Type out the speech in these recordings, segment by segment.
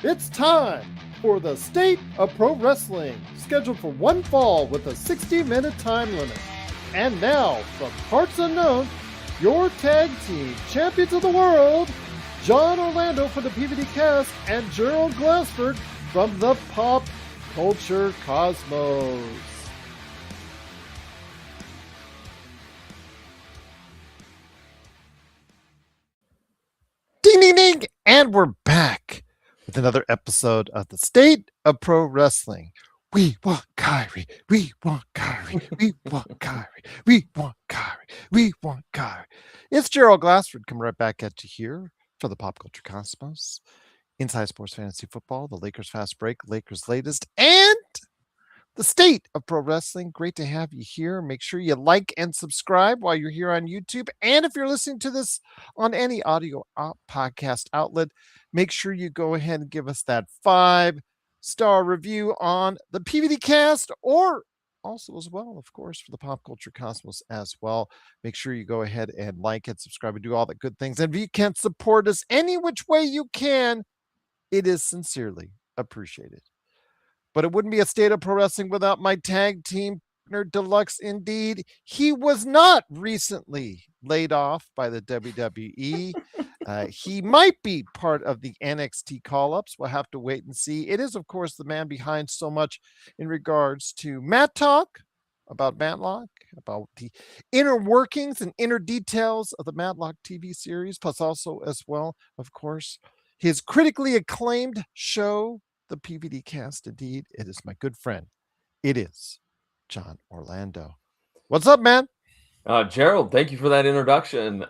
It's time for the State of Pro Wrestling, scheduled for one fall with a 60-minute time limit. And now, from parts unknown, your tag team champions of the world, John Orlando for the PVDCast and Gerald Glassford from the Pop Culture Cosmos. Ding, ding, ding! And we're back with another episode of the State of Pro Wrestling. We want Kyrie. We want Kyrie. We want Kyrie. We want Kyrie. We want Kyrie. It's Gerald Glassford coming right back at you here for the Pop Culture Cosmos, Inside Sports Fantasy Football, the Lakers Fast Break, Lakers Latest, and the State of Pro Wrestling. Great to have you here. Make sure you like and subscribe while you're here on YouTube. And if you're listening to this on any audio podcast outlet, make sure you go ahead and give us that 5-star review on the PVDcast, or also as well, of course, for the Pop Culture Cosmos as well. Make sure you go ahead and like and subscribe and do all the good things. And if you can support us any which way you can, it is sincerely appreciated. But it wouldn't be a State of Pro Wrestling without my tag team partner deluxe indeed. He was not recently laid off by the WWE. He might be part of the NXT call-ups. We'll have to wait and see. It is, of course, the man behind so much in regards to Matt Talk, about Matlock, about the inner workings and inner details of the Matlock TV series, plus also as well, of course, his critically acclaimed show, the PVDcast. Indeed, it is my good friend. It is John Orlando. What's up, man? Gerald, thank you for that introduction.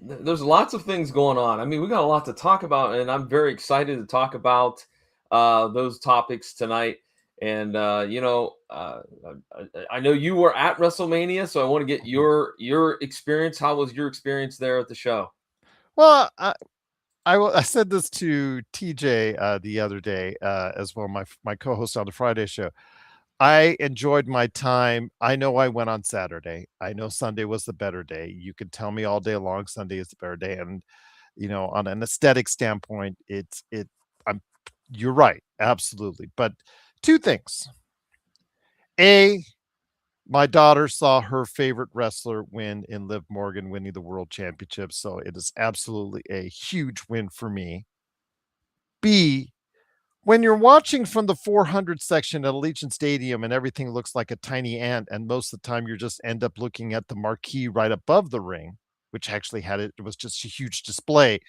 There's lots of things going on. I mean, we got a lot to talk about, and I'm very excited to talk about those topics tonight. And I know you were at Wrestlemania, so I want to get your experience. How was your experience there at the show? Well, I said this to TJ the other day as well, my co-host on the Friday show. I enjoyed my time. I know I went on Saturday. I know Sunday was the better day. You could tell me all day long Sunday is the better day. And, on an aesthetic standpoint, you're right. Absolutely. But two things. A, my daughter saw her favorite wrestler win in Liv Morgan, winning the world championship. So it is absolutely a huge win for me. B, when you're watching from the 400 section at Allegiant Stadium and everything looks like a tiny ant, and most of the time you just end up looking at the marquee right above the ring, which actually it was just a huge display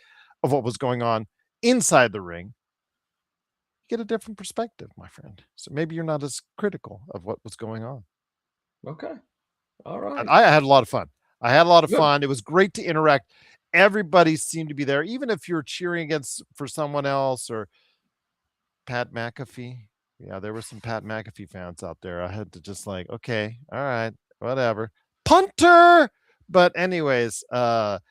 of what was going on inside the ring, you get a different perspective, my friend. So maybe you're not as critical of what was going on. Okay. All right. And I had a lot of fun. It was great to interact. Everybody seemed to be there, even if you're cheering for someone else or Pat McAfee. Yeah, there were some Pat McAfee fans out there. I had to just okay, all right, whatever. Punter! But anyways, it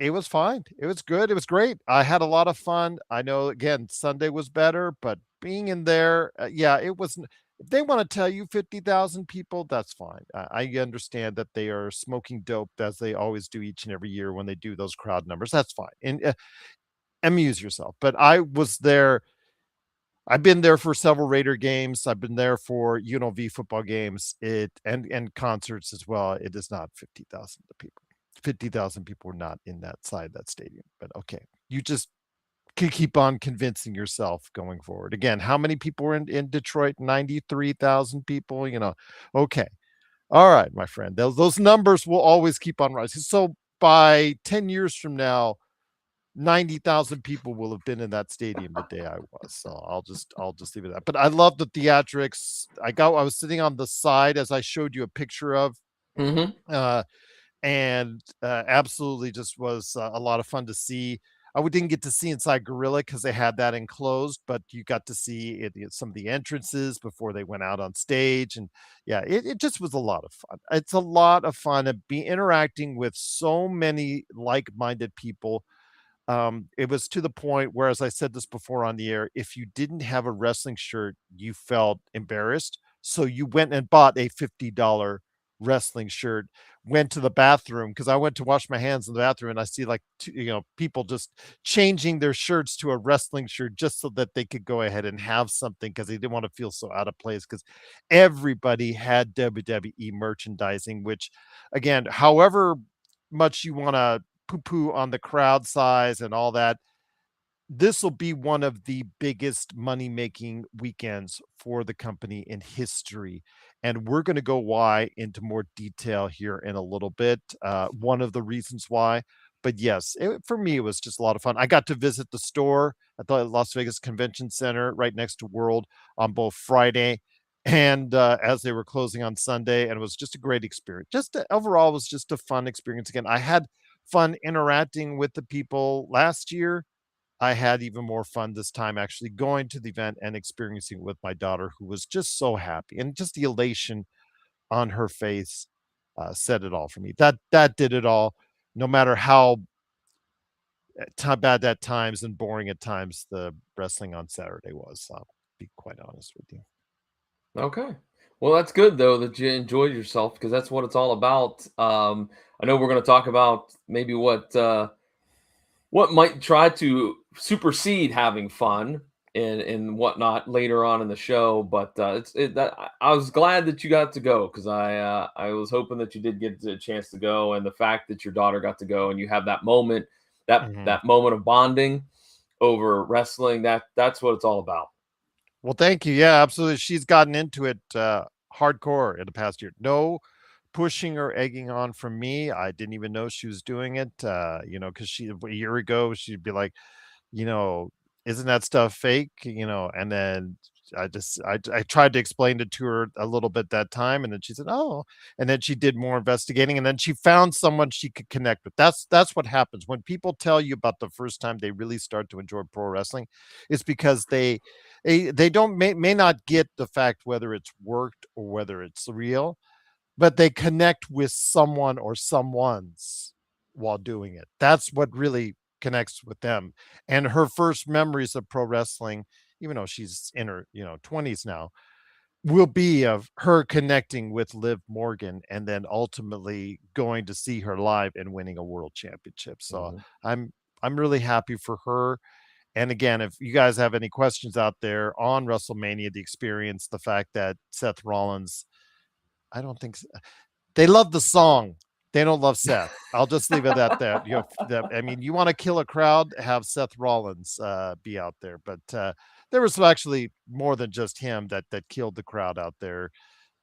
was fine. It was good. It was great. I had a lot of fun. I know, again, Sunday was better, but being in there, it wasn't. If they want to tell you 50,000 people, that's fine. I understand that they are smoking dope, as they always do each and every year when they do those crowd numbers. That's fine. And amuse yourself. But I was there. I've been there for several Raider games. I've been there for UNLV football games. And concerts as well. It is not 50,000 people. 50,000 people were not in that side of that stadium. But okay, you just can keep on convincing yourself going forward. Again, how many people were in Detroit? 93,000 people. Okay, all right, my friend. Those numbers will always keep on rising. So by 10 years from now, 90,000 people will have been in that stadium the day I was. So I'll just leave it at that. But I love the theatrics. I was sitting on the side, as I showed you a picture of, and absolutely just was a lot of fun to see. I didn't get to see inside Gorilla because they had that enclosed, but you got to see some of the entrances before they went out on stage. And yeah, it just was a lot of fun. It's a lot of fun to be interacting with so many like-minded people. It was to the point where, as I said this before on the air, if you didn't have a wrestling shirt, you felt embarrassed. So you went and bought a $50 wrestling shirt, went to the bathroom because I went to wash my hands in the bathroom and I see like people just changing their shirts to a wrestling shirt just so that they could go ahead and have something because they didn't want to feel so out of place because everybody had WWE merchandising, which again, however much you want to poo-poo on the crowd size and all that, this will be one of the biggest money-making weekends for the company in history, and we're gonna go why into more detail here in a little bit, one of the reasons why, but yes, for me, it was just a lot of fun. I got to visit the store at the Las Vegas Convention Center right next to World on both Friday and, as they were closing on Sunday, and it was just a great experience. Just overall, it was just a fun experience again. I had fun interacting with the people last year. I had even more fun this time actually going to the event and experiencing it with my daughter, who was just so happy, and just the elation on her face said it all for me. That did it all. No matter how bad at times and boring at times the wrestling on Saturday was. I'll be quite honest with you. Okay. Well, that's good though that you enjoyed yourself because that's what it's all about. I know we're going to talk about maybe what might try to supersede having fun and whatnot later on in the show. But I was glad that you got to go because I was hoping that you did get a chance to go, and the fact that your daughter got to go and you have that moment, Mhm. that moment of bonding over wrestling, that's what it's all about. Well, thank you. Yeah, absolutely. She's gotten into it hardcore in the past year. No pushing or egging on from me. I didn't even know she was doing it. Because a year ago she'd be like, you know, isn't that stuff fake? And then I tried to explain it to her a little bit that time, and then she said, "Oh," and then she did more investigating, and then she found someone she could connect with. That's what happens when people tell you about the first time they really start to enjoy pro wrestling. It's because they don't may not get the fact whether it's worked or whether it's real, but they connect with someone or someone's while doing it. That's what really connects with them. And her first memories of pro wrestling, even though she's in her, 20s now, will be of her connecting with Liv Morgan and then ultimately going to see her live and winning a world championship. So Mhm. I'm I'm really happy for her. And again, if you guys have any questions out there on WrestleMania, the experience, the fact that Seth Rollins, I don't think they love the song. They don't love Seth. I'll just leave it at that. I mean, you want to kill a crowd, have Seth Rollins be out there. But there was actually more than just him that killed the crowd out there.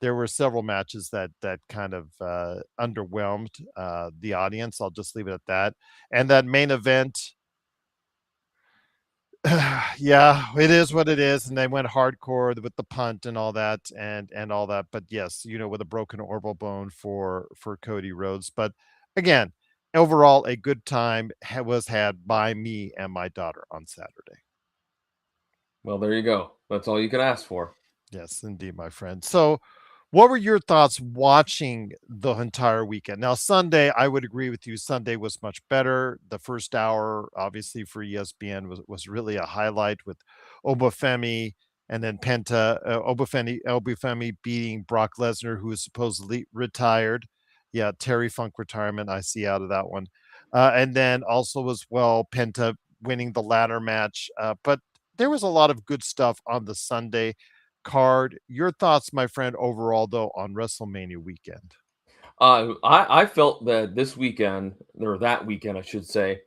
There were several matches that kind of underwhelmed the audience. I'll just leave it at that. And that main event, yeah, it is what it is, and they went hardcore with the punt and all that, and all that. But yes, with a broken orbital bone for Cody Rhodes. But again, overall, a good time was had by me and my daughter on Saturday. Well, there you go. That's all you can ask for. Yes, indeed, my friend. So, what were your thoughts watching the entire weekend? Now, Sunday, I would agree with you. Sunday was much better. The first hour, obviously, for ESPN was really a highlight with Obafemi and then Penta, Obafemi beating Brock Lesnar, who is supposedly retired. Yeah, Terry Funk retirement, I see out of that one. And then also as well, Penta winning the ladder match. But there was a lot of good stuff on the Sunday card. Your thoughts, my friend, overall though on WrestleMania weekend? I felt that this weekend, or that weekend, I should say,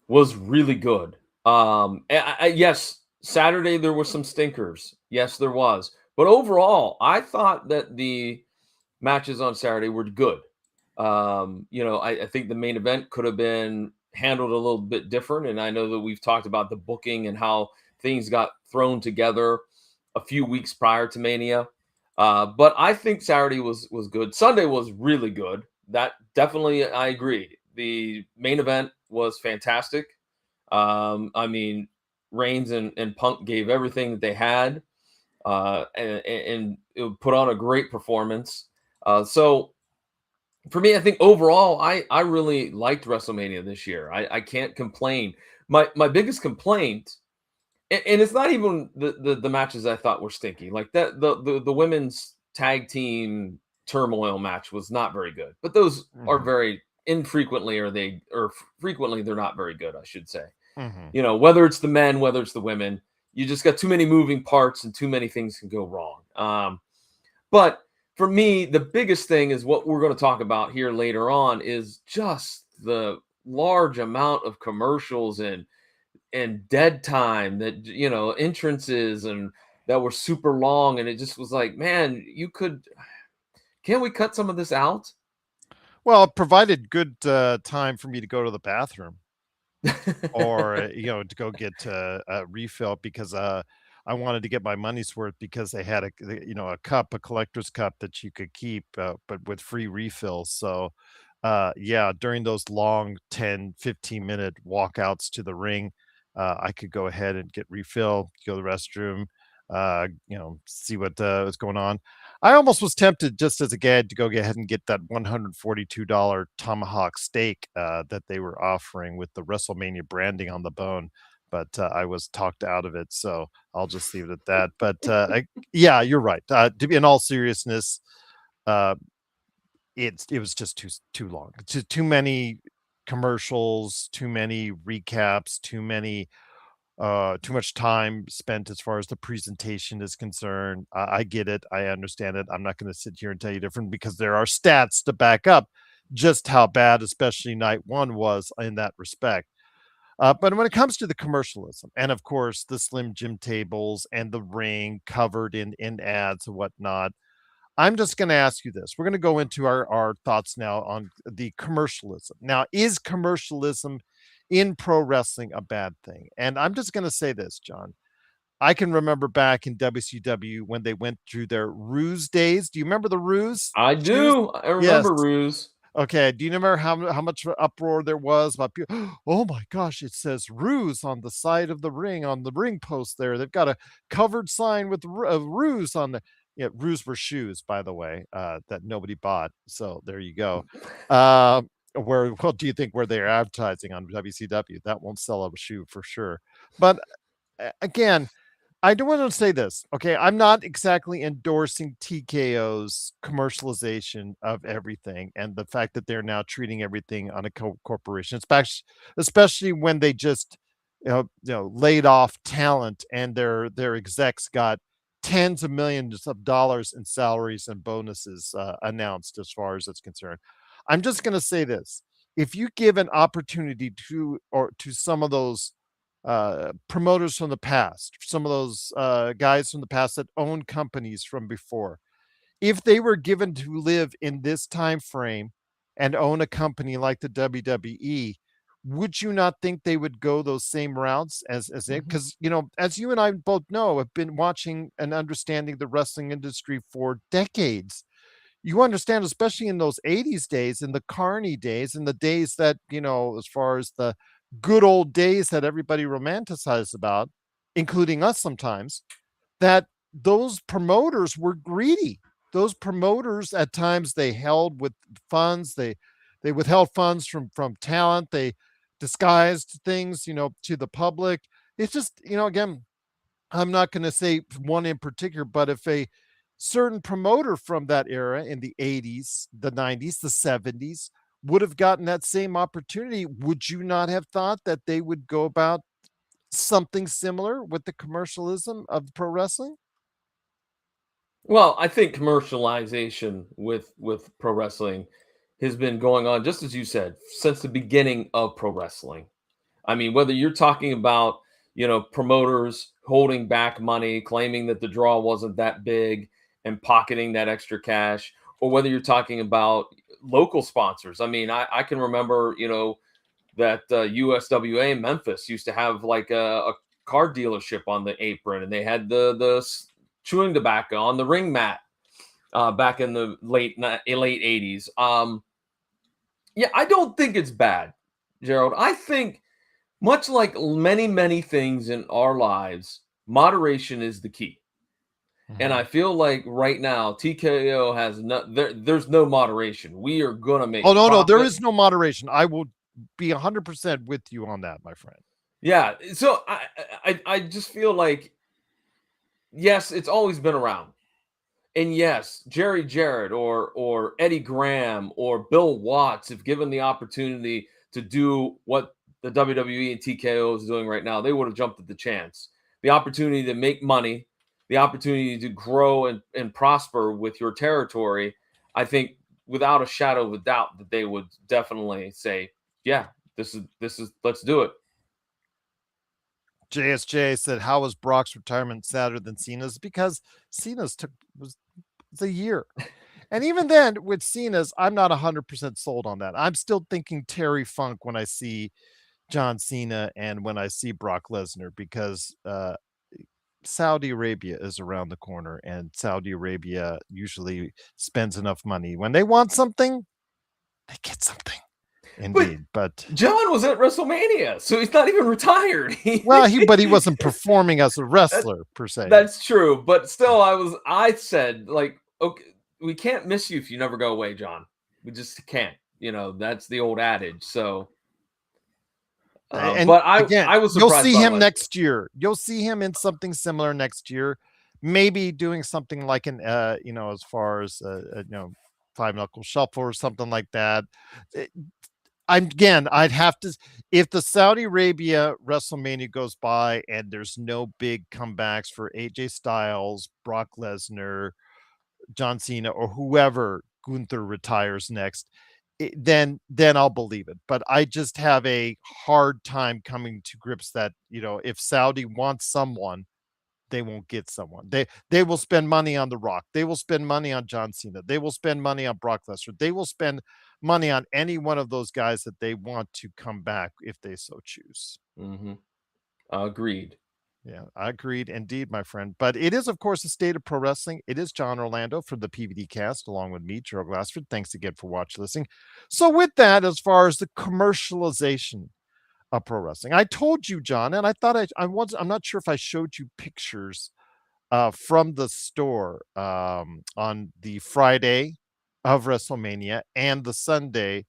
was really good. Yes, Saturday there were some stinkers. Yes, there was. But overall, I thought that the matches on Saturday were good. I think the main event could have been handled a little bit different. And I know that we've talked about the booking and how things got thrown together a few weeks prior to Mania. But I think Saturday was good. Sunday was really good. That definitely I agree. The main event was fantastic. I mean, Reigns and Punk gave everything that they had, and it put on a great performance. So for me, I think overall, I really liked WrestleMania this year. I can't complain. My biggest complaint, and it's not even the matches I thought were stinky, like that the women's tag team. turmoil match was not very good. But those are Mhm. very infrequently, frequently they're not very good, I should say. Mhm. Whether it's the men, whether it's the women, you just got too many moving parts and too many things can go wrong. But for me, the biggest thing is what we're going to talk about here later on is just the large amount of commercials and dead time that entrances and that were super long, and it just was like, man, can't we cut some of this out? Well, it provided good time for me to go to the bathroom or to go get a refill because I wanted to get my money's worth because they had a collector's cup that you could keep, but with free refills. So yeah, during those long 10-15 minute walkouts to the ring, I could go ahead and get refill, go to the restroom, see what was going on. I almost was tempted just as a gag to go ahead and get that $142 tomahawk steak that they were offering with the Wrestlemania branding on the bone, but I was talked out of it, so I'll just leave it at that. But yeah, you're right. To be in all seriousness, uh, it was just too long. Too many commercials, too many recaps, too much time spent as far as the presentation is concerned. I get it. I understand it. I'm not going to sit here and tell you different because there are stats to back up just how bad, especially night one was in that respect. But when it comes to the commercialism, and of course the slim gym tables and the ring covered in ads and whatnot, I'm just going to ask you this. We're going to go into our thoughts now on the commercialism. Now, is commercialism in pro wrestling a bad thing? And I'm just going to say this, John. I can remember back in WCW when they went through their ruse days. Do you remember the ruse I shoes? do. I Yes. remember Ruse. Okay. Do you remember how much uproar there was about people? Oh my gosh, it says ruse on the side of the ring, on the ring post there. They've got a covered sign with ruse on the. Yeah, ruse were shoes, by the way, that nobody bought. So there you go. What do you think where they're advertising on WCW? That won't sell a shoe for sure. But again, I do want to say this. Okay. I'm not exactly endorsing TKO's commercialization of everything and the fact that they're now treating everything on a corporation, especially when they just, laid off talent and their execs got tens of millions of dollars in salaries and bonuses announced as far as it's concerned. I'm just going to say this. If you give an opportunity to some of those promoters from the past, some of those guys from the past that own companies from before, if they were given to live in this time frame and own a company like the WWE, would you not think they would go those same routes as they? Mhm. Because as you and I both know, have been watching and understanding the wrestling industry for decades. You understand, especially in those 80s days, in the Carney days, in the days that, as far as the good old days that everybody romanticized about, including us sometimes, that those promoters were greedy. Those promoters at times they held with funds, they withheld funds from talent, they disguised things, to the public. It's just, again, I'm not going to say one in particular, but if a certain promoter from that era in the 80s, the 90s, the 70s would have gotten that same opportunity, would you not have thought that they would go about something similar with the commercialism of pro wrestling? Well, I think commercialization with pro wrestling has been going on, just as you said, since the beginning of pro wrestling. I mean, whether you're talking about, promoters holding back money, claiming that the draw wasn't that big and pocketing that extra cash, or whether you're talking about local sponsors. I mean, I can remember, that USWA in Memphis used to have like a car dealership on the apron, and they had the chewing tobacco on the ring mat back in the late 80s. Yeah, I don't think it's bad, Gerald. I think much like many things in our lives, moderation is the key. And I Mhm. feel like right now TKO has there's no moderation. We are gonna Oh, make no, there profit. is no moderation. I will be 100% with you on that, my friend. Yeah. So I just feel like, yes, it's always been around. And yes, Jerry Jarrett or Eddie Graham or Bill Watts, if given the opportunity to do what the WWE and TKO is doing right now, they would have jumped at the chance. The opportunity to make money, the opportunity to grow and prosper with your territory, I think without a shadow of a doubt that they would definitely say, yeah, this is let's do it. JSJ said, "How was Brock's retirement sadder than Cena's?" Because Cena's was a year. And even then, with Cena's, I'm not 100% sold on that. I'm still thinking Terry Funk when I see John Cena and when I see Brock Lesnar, because Saudi Arabia is around the corner, and Saudi Arabia usually spends enough money. When they want something, they get something. Indeed. But John was at WrestleMania, so he's not even retired. well, but he wasn't performing as a wrestler per se. That's true, but still, I said, like, okay, we can't miss you if you never go away, John. We just can't. That's the old adage. So, And but again, I was you'll surprised see by him Lesnar. next year. You'll see him in something similar next year. Maybe doing something like an as far as five knuckle shuffle or something like that. I'd have to, if the Saudi Arabia WrestleMania goes by and there's no big comebacks for AJ Styles, Brock Lesnar, John Cena, or whoever Gunther retires next, then I'll believe it. But I just have a hard time coming to grips that if Saudi wants someone, they won't get someone. They will spend money on The Rock. They will spend money on John Cena. They will spend money on Brock Lesnar. They will spend money on any one of those guys that they want to come back if they so choose. Mm-hmm. Agreed. Yeah, I agreed indeed, my friend. But it is, of course, the state of pro wrestling. It is John Orlando from the PVD cast, along with me, Gerald Glassford. Thanks again for watching, listening. So, with that, as far as the commercialization of pro wrestling, I told you, John, and I thought I'm not sure if I showed you pictures from the store on the Friday of WrestleMania and the Sunday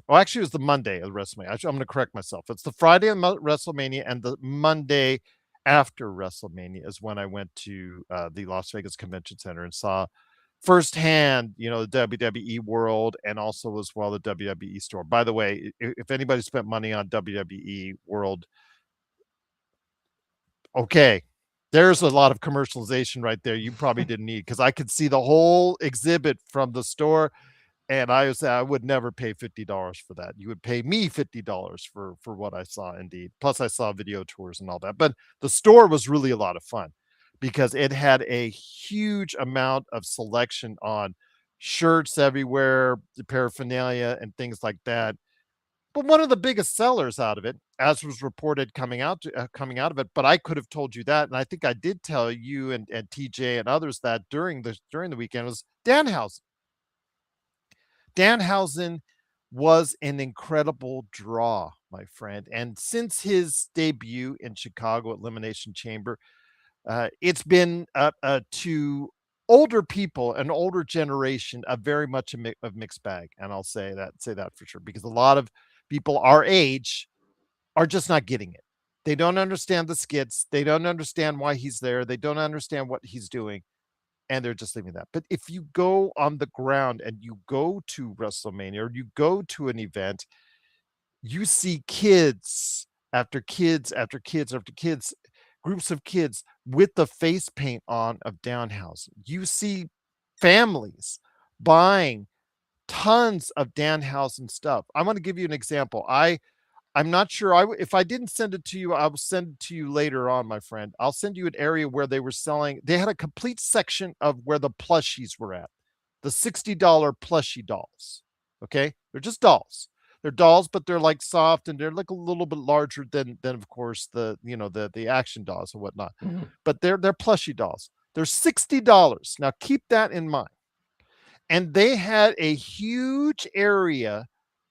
actually, it was the Monday of WrestleMania. I'm going to correct myself. It's the Friday of WrestleMania, and the Monday after WrestleMania is when I went to the Las Vegas Convention Center and saw firsthand, the WWE world, and also as well the WWE store. By the way, if anybody spent money on WWE world, okay, there's a lot of commercialization right there you probably didn't need, because I could see the whole exhibit from the store. And I would never pay $50 for that. You would pay me $50 for what I saw, indeed. Plus, I saw video tours and all that. But the store was really a lot of fun because it had a huge amount of selection on shirts everywhere, the paraphernalia, and things like that. But one of the biggest sellers out of it, as was reported coming out of it, but I could have told you that, and I think I did tell you and TJ and others that during the weekend, was Danhausen. Danhausen was an incredible draw, my friend. And since his debut in Chicago at Elimination Chamber, it's been to older people, an older generation, a very much a mixed bag. And I'll say that for sure, because a lot of people our age are just not getting it. They don't understand the skits. They don't understand why he's there. They don't understand what he's doing, and they're just leaving that. But if you go on the ground and you go to WrestleMania or you go to an event, you see kids after kids after kids after kids, groups of kids with the face paint on of Danhausen. You see families buying tons of Danhausen stuff. I'm going to give you an example. I'm not sure. If I didn't send it to you, I will send it to you later on, my friend. I'll send you an area where they had a complete section of where the plushies were at. The $60 plushie dolls. Okay. They're just dolls. They're dolls, but they're like soft and they're like a little bit larger than of course the action dolls and whatnot. Mm-hmm. But they're plushie dolls. They're $60. Now keep that in mind. And they had a huge area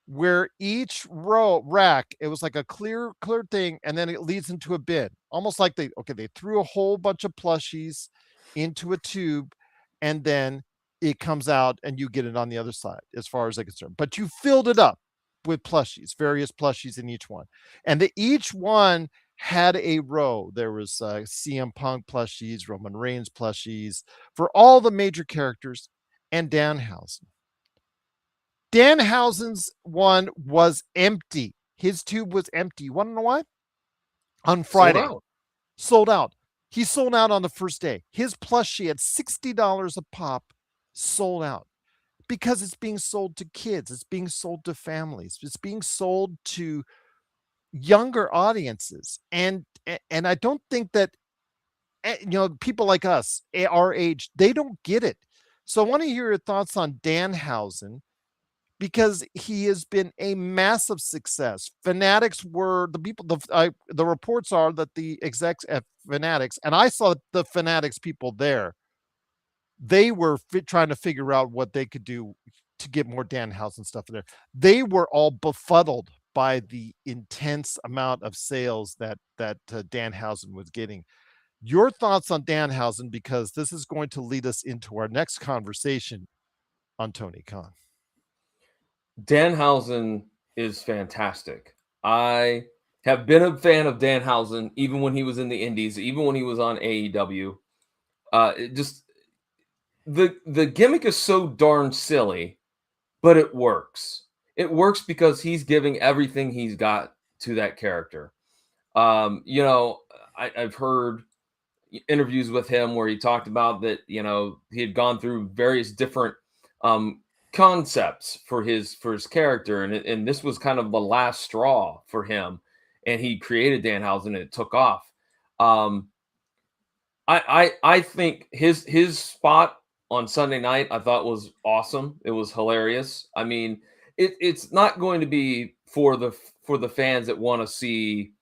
where each rack, it was like a clear thing, and then it leads into a bin, almost like they threw a whole bunch of plushies into a tube, and then it comes out and you get it on the other side, as far as I'm concerned. But you filled it up with plushies, various plushies in each one, and each one had a row. There was CM Punk plushies, Roman Reigns plushies for all the major characters, and Danhausen. Danhausen's one was empty. His tube was empty. You want to know why? On Sold Friday, out. sold out. He sold out on the first day. His plushie at $60 a pop, sold out because it's being sold to kids. It's being sold to families. It's being sold to younger audiences. And I don't think that people like us, our age, they don't get it. So I want to hear your thoughts on Danhausen because he has been a massive success. Fanatics were the people. The reports are that the execs at Fanatics, and I saw the Fanatics people there. They were trying to figure out what they could do to get more Danhausen stuff in there. They were all befuddled by the intense amount of sales that Danhausen was getting. Your thoughts on Danhausen, because this is going to lead us into our next conversation on Tony Khan. Danhausen is fantastic. I have been a fan of Danhausen even when he was in the Indies, even when he was on AEW. Just the gimmick is so darn silly, but it works. It works because he's giving everything he's got to that character. I've heard interviews with him where he talked about that, he had gone through various different concepts for his character, and this was kind of the last straw for him, and he created Danhausen and it took off. I think his spot on Sunday night I thought was awesome. It was hilarious. I mean, it's not going to be for the fans that want to see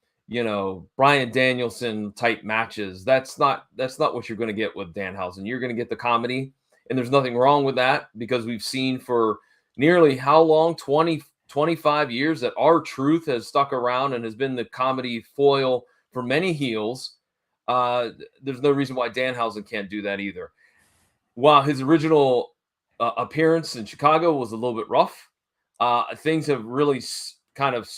Bryan Danielson type matches. That's not what you're going to get with Danhausen. You're going to get the comedy, and there's nothing wrong with that because we've seen for nearly how long, 25 years, that R-Truth has stuck around and has been the comedy foil for many heels. There's no reason why Danhausen can't do that either. While his original appearance in Chicago was a little bit rough, things have really kind of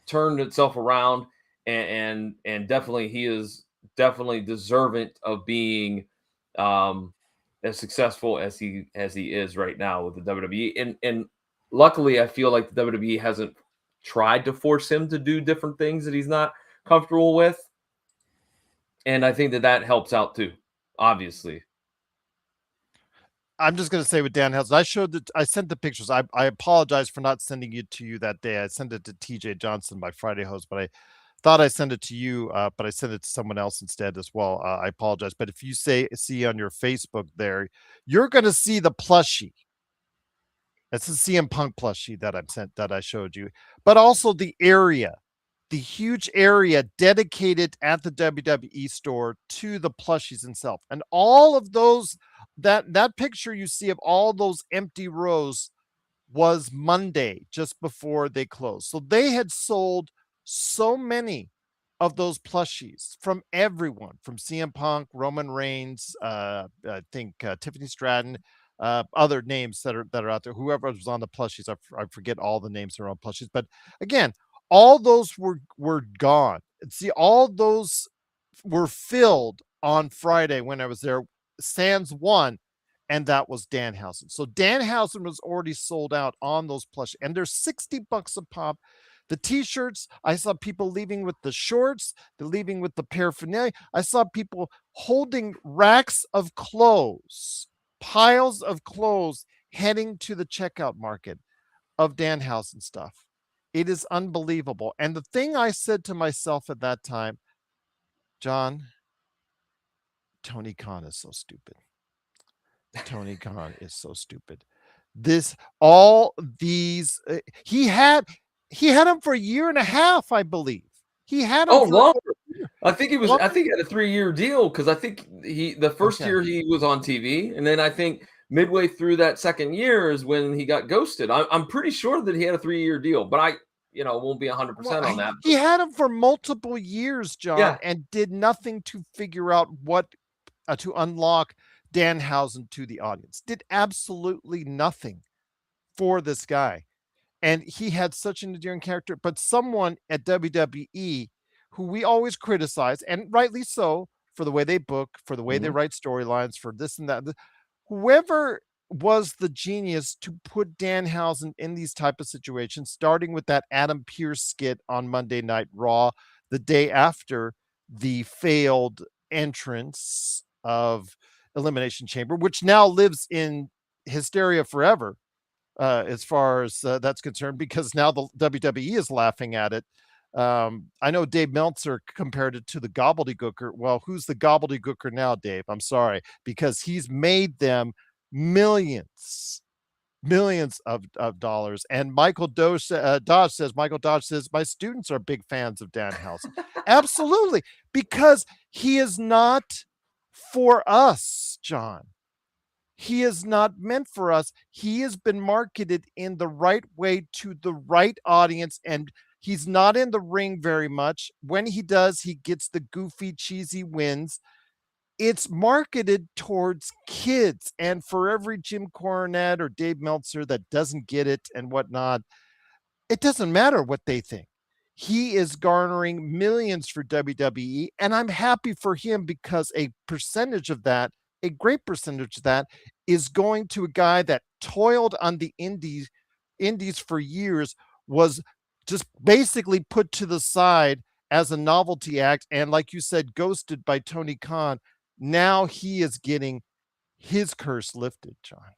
turned itself around, and definitely he is definitely deserving of being as successful as he is right now with the WWE. And luckily, I feel like the WWE hasn't tried to force him to do different things that he's not comfortable with. And I think that helps out too, obviously. I'm just going to say with Danhausen, I sent the pictures. I apologize for not sending it to you that day. I sent it to TJ Johnson, my Friday host, but I thought I sent it to you, but I sent it to someone else instead as well. I apologize. But if you see on your Facebook there, you're going to see the plushie. That's the CM Punk plushie that I showed you, but also the huge area dedicated at the WWE store to the plushies themselves. And all of those, that picture you see of all those empty rows was Monday, just before they closed. So they had sold so many of those plushies from everyone, from CM Punk, Roman Reigns, I think Tiffany Stratton, other names that are out there. Whoever was on the plushies, I forget all the names that are on plushies. But again, all those were gone. See, all those were filled on Friday when I was there. Sans one, and that was Danhausen. So Danhausen was already sold out on those plush, and they're $60 a pop. The t-shirts, I saw people leaving with the shorts, they're leaving with the paraphernalia. I saw people holding racks of clothes, piles of clothes, heading to the checkout market of Danhausen stuff. It is unbelievable. And the thing I said to myself at that time, John, Tony Khan is so stupid. Tony Khan is so stupid. All these, he had him for a year and a half, I believe. He had him longer. I think he had a 3-year deal, because I think the first year he was on TV, and then I think midway through that second year is when he got ghosted. I'm pretty sure that he had a 3-year deal, but I won't be 100% on that. He had him for multiple years, John, and did nothing to figure out what to unlock Danhausen to the audience. Did absolutely nothing for this guy. And he had such an endearing character, but someone at WWE who we always criticize, and rightly so, for the way they book, for the way they Mhm. write storylines, for this and that. Whoever was the genius to put Danhausen in these type of situations, starting with that Adam Pearce skit on Monday Night Raw, the day after the failed entrance of Elimination Chamber, which now lives in hysteria forever, as far as that's concerned, because now the WWE is laughing at it. I know Dave Meltzer compared it to the gobbledygooker. Well, who's the gobbledygooker now, Dave? I'm sorry, because he's made them millions, millions of dollars. And Dodge says, Michael Dodge says, my students are big fans of Danhausen. Absolutely, because he is not for us, John. He is not meant for us. He has been marketed in the right way to the right audience, and he's not in the ring very much. When he does, he gets the goofy, cheesy wins. It's marketed towards kids, and for every Jim Cornette or Dave Meltzer that doesn't get it and whatnot, it doesn't matter what they think. He is garnering millions for WWE, and I'm happy for him because a percentage of that, a great percentage of that, is going to a guy that toiled on the indies for years, was just basically put to the side as a novelty act, and like you said, ghosted by Tony Khan. Now he is getting his curse lifted, John.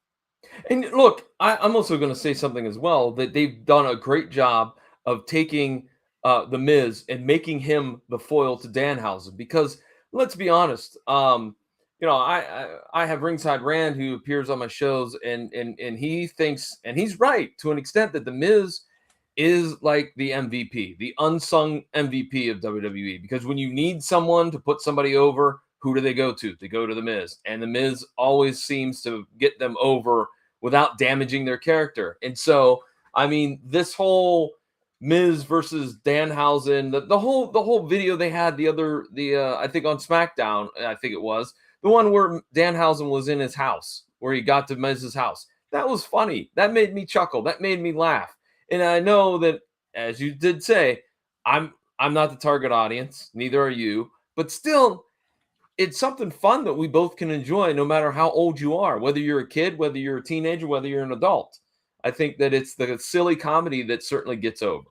And look, I'm also going to say something as well, that they've done a great job of taking the Miz and making him the foil to Danhausen. Because let's be honest, I have Ringside Rand who appears on my shows, and he thinks, and he's right to an extent, that the Miz is like the MVP, the unsung MVP of WWE. Because when you need someone to put somebody over, who do they go to? They go to the Miz, and the Miz always seems to get them over without damaging their character. And so, I mean, this whole Miz versus Danhausen, the whole video they had I think on SmackDown, I think it was the one where Danhausen was in his house, where he got to Miz's house. That was funny. That made me chuckle. That made me laugh. And I know that, as you did say, I'm not the target audience. Neither are you. But still, it's something fun that we both can enjoy, no matter how old you are, whether you're a kid, whether you're a teenager, whether you're an adult. I think that it's the silly comedy that certainly gets over.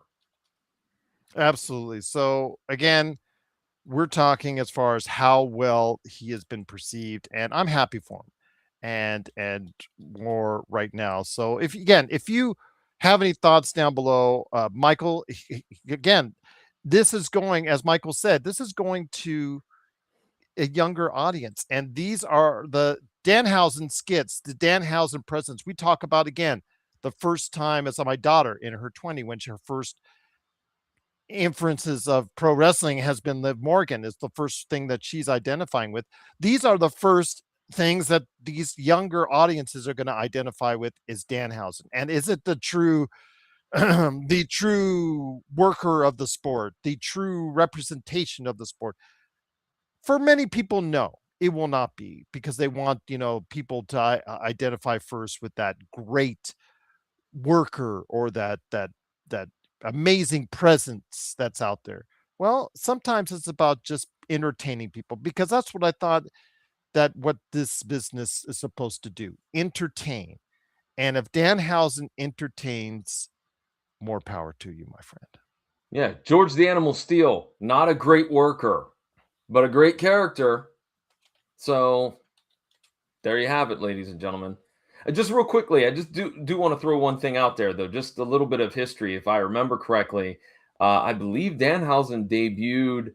Absolutely. So again, we're talking as far as how well he has been perceived, and I'm happy for him, and more right now. So if you have any thoughts down below, Michael, again, this is going, as Michael said, this is going to a younger audience, and these are the Danhausen skits, the Danhausen presence. We talk about again the first time as my daughter in her 20 when her first inferences of pro wrestling has been Liv Morgan is the first thing that she's identifying with. These are the first things that these younger audiences are going to identify with is Danhausen. And is it the true the true worker of the sport, the true representation of the sport? For many people, no, it will not be, because they want, people to identify first with that great worker or that amazing presence that's out there. Well, sometimes it's about just entertaining people, because that's what I thought that what this business is supposed to do, entertain. And if Danhausen entertains, more power to you, my friend. Yeah, George the Animal Steel, not a great worker, but a great character. So there you have it, ladies and gentlemen. Just real quickly, I just do want to throw one thing out there, though, just a little bit of history. If I remember correctly, I believe Danhausen debuted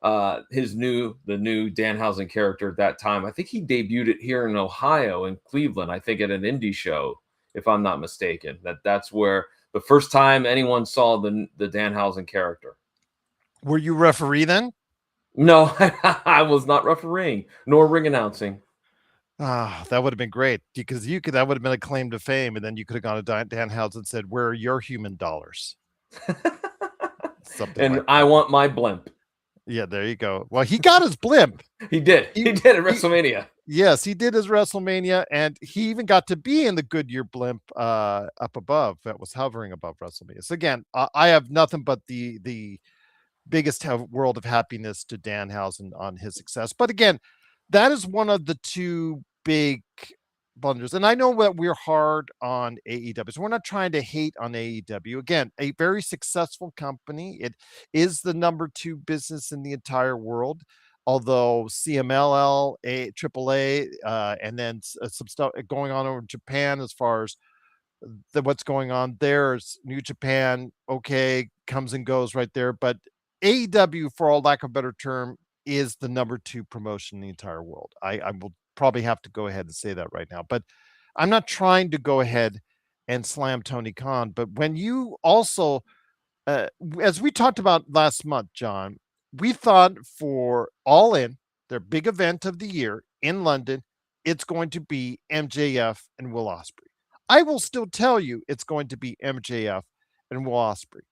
the new Danhausen character at that time. I think he debuted it here in Ohio, in Cleveland, I think at an indie show, if I'm not mistaken. That's where the first time anyone saw the Danhausen character. Were you referee then? No, I was not refereeing nor ring announcing. Ah, that would have been great, because that would have been a claim to fame, and then you could have gone to Danhausen and said, "Where are your human dollars?" Something And like I that. want my blimp. Yeah, there you go. Well, he got his blimp. He did. He did at WrestleMania. Yes, he did his WrestleMania, and he even got to be in the Goodyear blimp up above that was hovering above WrestleMania. So again, I have nothing but the biggest world of happiness to Danhausen on his success. But again, that is one of the two big blunders. And I know that we're hard on AEW, so we're not trying to hate on AEW. Again, a very successful company. It is the number 2 business in the entire world. Although CMLL, AAA, and then some stuff going on over in Japan as far as what's going on there is New Japan, okay, comes and goes right there. But AEW, for all lack of a better term, is the number 2 promotion in the entire world. I will probably have to go ahead and say that right now. But I'm not trying to go ahead and slam Tony Khan. But when you also, as we talked about last month, John, we thought for All In, their big event of the year in London, it's going to be MJF and Will Ospreay. I will still tell you it's going to be MJF and Will Ospreay.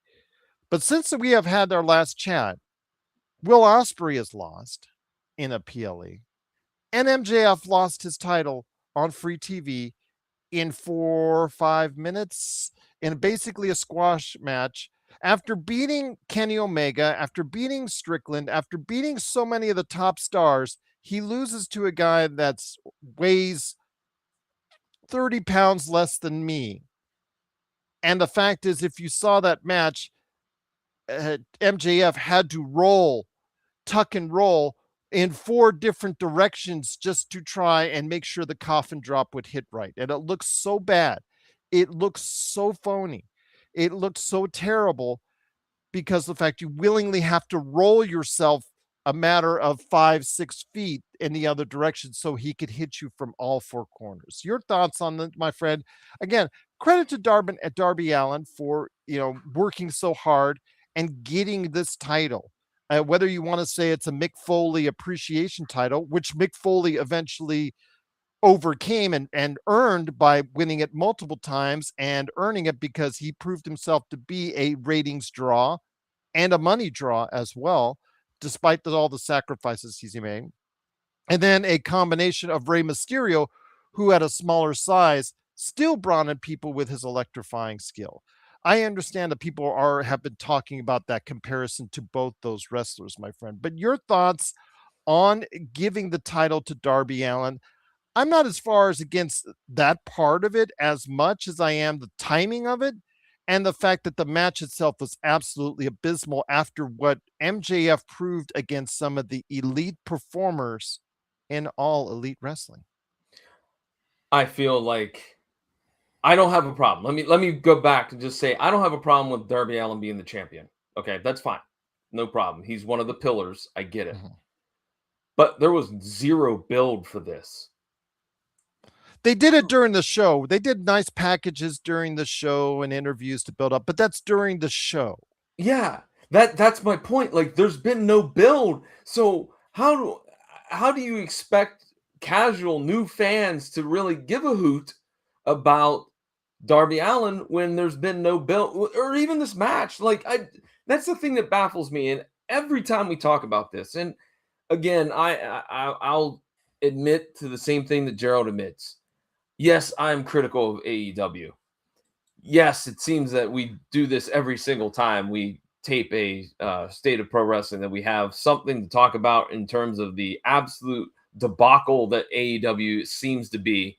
But since we have had our last chat, Will Ospreay has lost in a PLE, and MJF lost his title on free TV in 4 or 5 minutes in basically a squash match. After beating Kenny Omega, after beating Strickland, after beating so many of the top stars, he loses to a guy that weighs 30 pounds less than me. And the fact is, if you saw that match, MJF had to roll, tuck and roll in 4 different directions just to try and make sure the coffin drop would hit right. And it looks so bad. It looks so phony. It looks so terrible because of the fact you willingly have to roll yourself a matter of 5-6 feet in the other direction so he could hit you from all 4 corners. Your thoughts on that, my friend? Again, credit to Darby Allin for working so hard and getting this title. Whether you want to say it's a Mick Foley appreciation title, which Mick Foley eventually overcame and earned by winning it multiple times and earning it because he proved himself to be a ratings draw and a money draw as well, despite all the sacrifices he's made. And then a combination of Rey Mysterio, who at a smaller size still brought in people with his electrifying skill. I understand that people have been talking about that comparison to both those wrestlers, my friend. But your thoughts on giving the title to Darby Allin? I'm not as far as against that part of it as much as I am the timing of it and the fact that the match itself was absolutely abysmal after what MJF proved against some of the elite performers in All Elite Wrestling. I feel like I don't have a problem. Let me go back and just say I don't have a problem with Darby Allin being the champion. Okay, that's fine. No problem. He's one of the pillars. I get it. Mm-hmm. But there was zero build for this. They did it during the show. They did nice packages during the show and interviews to build up, but that's during the show. Yeah, that's my point. Like, there's been no build. So how do you expect casual new fans to really give a hoot about Darby Allin when there's been no build or even this match? Like, that's the thing that baffles me. And every time we talk about this, and again, I'll admit to the same thing that Gerald admits. Yes, I'm critical of AEW. Yes, it seems that we do this every single time we tape a State of Pro Wrestling, that we have something to talk about in terms of the absolute debacle that AEW seems to be.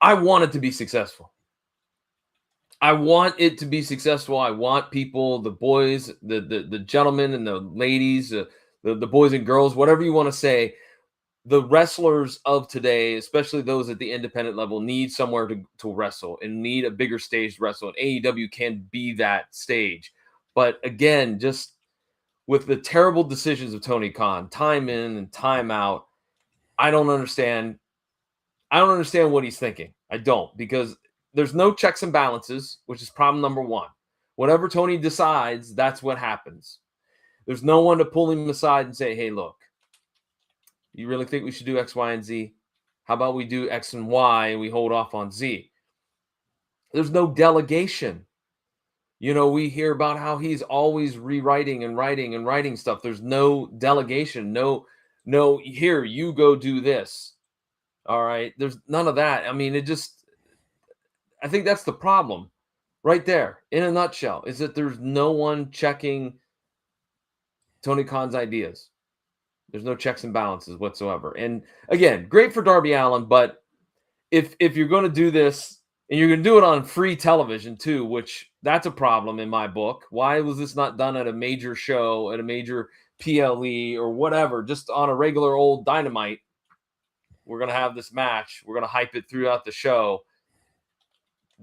I want it to be successful. I want it to be successful. I want people, the boys, the gentlemen and the ladies, the boys and girls, whatever you want to say, the wrestlers of today, especially those at the independent level, need somewhere to wrestle and need a bigger stage to wrestle. And AEW can be that stage. But again, just with the terrible decisions of Tony Khan, time in and time out, I don't understand. I don't understand what he's thinking. I don't, because there's no checks and balances, which is problem number one. Whatever Tony decides, that's what happens. There's no one to pull him aside and say, hey, look, you really think we should do X, Y, and Z? How about we do X and Y and we hold off on Z? There's no delegation. We hear about how he's always rewriting and writing stuff. There's no delegation. No, here, you go do this. All right. There's none of that. I mean, I think that's the problem right there in a nutshell, is that there's no one checking Tony Khan's ideas. There's no checks and balances whatsoever. And again, great for Darby Allin, but if you're going to do this and you're going to do it on free television too, which that's a problem in my book. Why was this not done at a major show, at a major PLE or whatever, just on a regular old Dynamite? We're going to have this match. We're going to hype it throughout the show.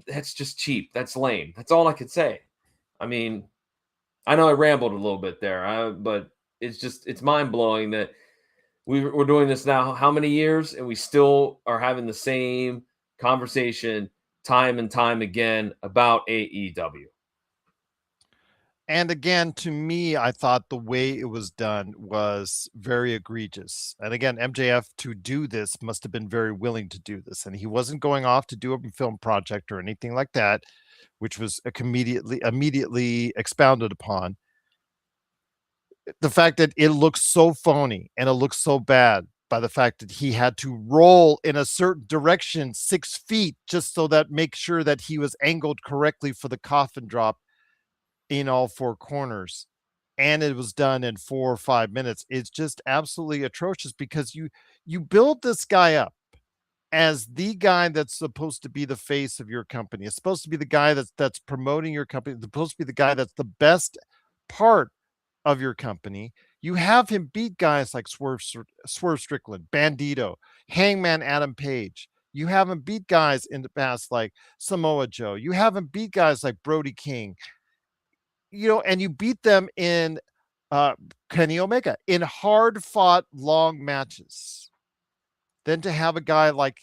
That's just cheap. That's lame. That's all I could say. I mean, I know I rambled a little bit there, but it's mind blowing that we're doing this now how many years, and we still are having the same conversation time and time again about AEW. And again, to me, I thought the way it was done was very egregious. And again, MJF to do this must have been very willing to do this. And he wasn't going off to do a film project or anything like that, which was immediately expounded upon. The fact that it looks so phony and it looks so bad by the fact that he had to roll in a certain direction 6 feet just so that make sure that he was angled correctly for the coffin drop in all 4 corners, and it was done in 4 or 5 minutes. It's just absolutely atrocious because you build this guy up as the guy that's supposed to be the face of your company. It's supposed to be the guy that's promoting your company. It's supposed to be the guy that's the best part of your company. You have him beat guys like Swerve Strickland, Bandito, Hangman Adam Page. You have him beat guys in the past like Samoa Joe. You have him beat guys like Brody King. And you beat them in Kenny Omega in hard fought long matches. Then to have a guy like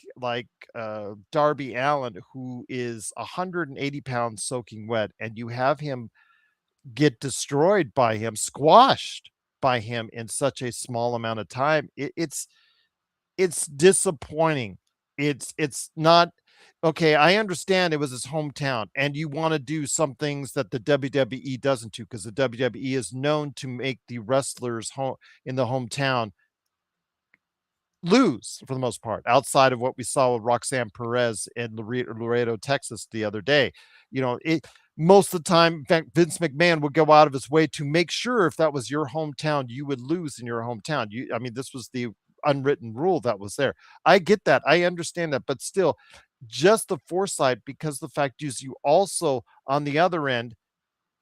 Darby Allin, who is 180 pounds soaking wet, and you have him get destroyed by him, squashed by him in such a small amount of time. It's disappointing. It's not okay. I understand it was his hometown, and you want to do some things that the WWE doesn't do, because the WWE is known to make the wrestlers in the hometown lose for the most part, outside of what we saw with Roxanne Perez in Laredo, Texas the other day. Most of the time, in fact, Vince McMahon would go out of his way to make sure if that was your hometown, you would lose in your hometown. This was the unwritten rule that was there. I get that. I understand that. But still, just the foresight, because the fact is you also, on the other end,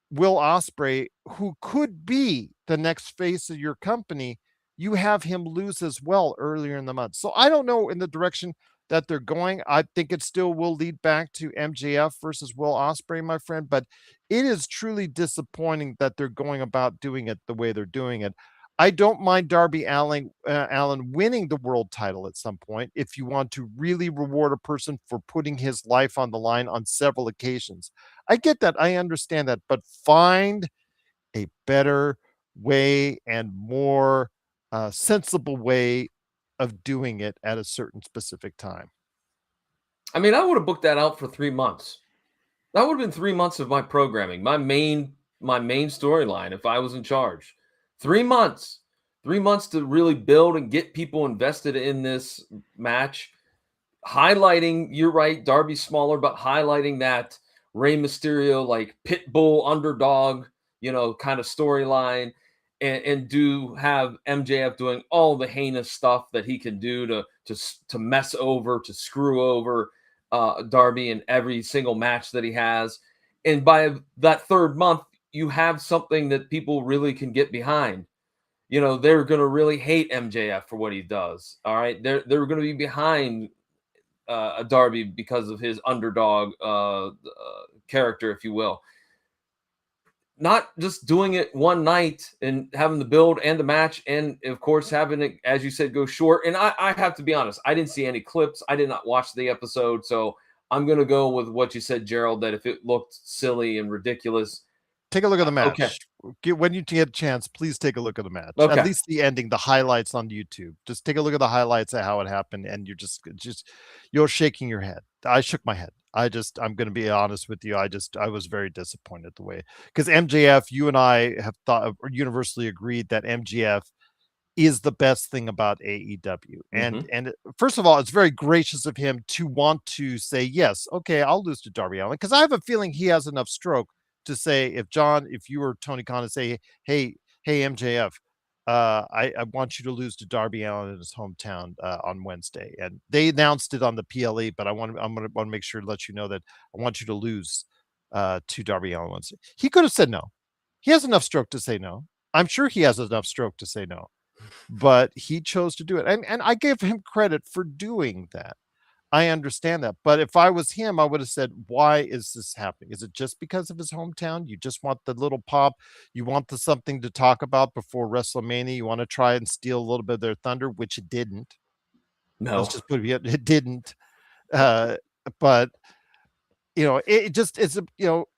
Will Ospreay, who could be the next face of your company, you have him lose as well earlier in the month. So I don't know in the direction that they're going. I think it still will lead back to MJF versus Will Ospreay, my friend, but it is truly disappointing that they're going about doing it the way they're doing it. I don't mind Darby Allin winning the world title at some point if you want to really reward a person for putting his life on the line on several occasions. I get that. I understand that, but find a better way and more sensible way of doing it at a certain specific time. I mean, I would have booked that out for 3 months. That would have been 3 months of my programming, my main storyline if I was in charge. 3 months. 3 months to really build and get people invested in this match. Highlighting, you're right, Darby's smaller, but highlighting that Rey Mysterio, like pit bull underdog, kind of storyline. And do have MJF doing all the heinous stuff that he can do to mess over, to screw over Darby in every single match that he has. And by that 3rd month, you have something that people really can get behind. They're going to really hate MJF for what he does. All right. They're going to be behind Darby because of his underdog character, if you will. Not just doing it one night and having the build and the match, and of course having it, as you said, go short. And I have to be honest, I didn't see any clips. I did not watch the episode, so I'm going to go with what you said, Gerald, that if it looked silly and ridiculous, take a look at the match. Okay. When you get a chance, please take a look at the match. Okay. At least the ending, the highlights on YouTube. Just take a look at the highlights of how it happened, and you're shaking your head. I shook my head. I'm going to be honest with you. I was very disappointed the way, because MJF, you and I have thought or universally agreed that MJF is the best thing about AEW. And first of all, it's very gracious of him to want to say, yes, okay, I'll lose to Darby Allin, because I have a feeling he has enough stroke to say, if you were Tony Khan, to say, hey, hey MJF, I want you to lose to Darby Allin in his hometown on Wednesday, and they announced it on the PLE. But I'm gonna want to make sure to let you know that I want you to lose to Darby Allin Wednesday. He could have said no. He has enough stroke to say no. I'm sure he has enough stroke to say no, but he chose to do it, and I give him credit for doing that. I understand that. But if I was him, I would have said, why is this happening? Is it just because of his hometown? You just want the little pop? You want the something to talk about before WrestleMania? You want to try and steal a little bit of their thunder, which it didn't. Let's No. just put it didn't. Uh, but it just it's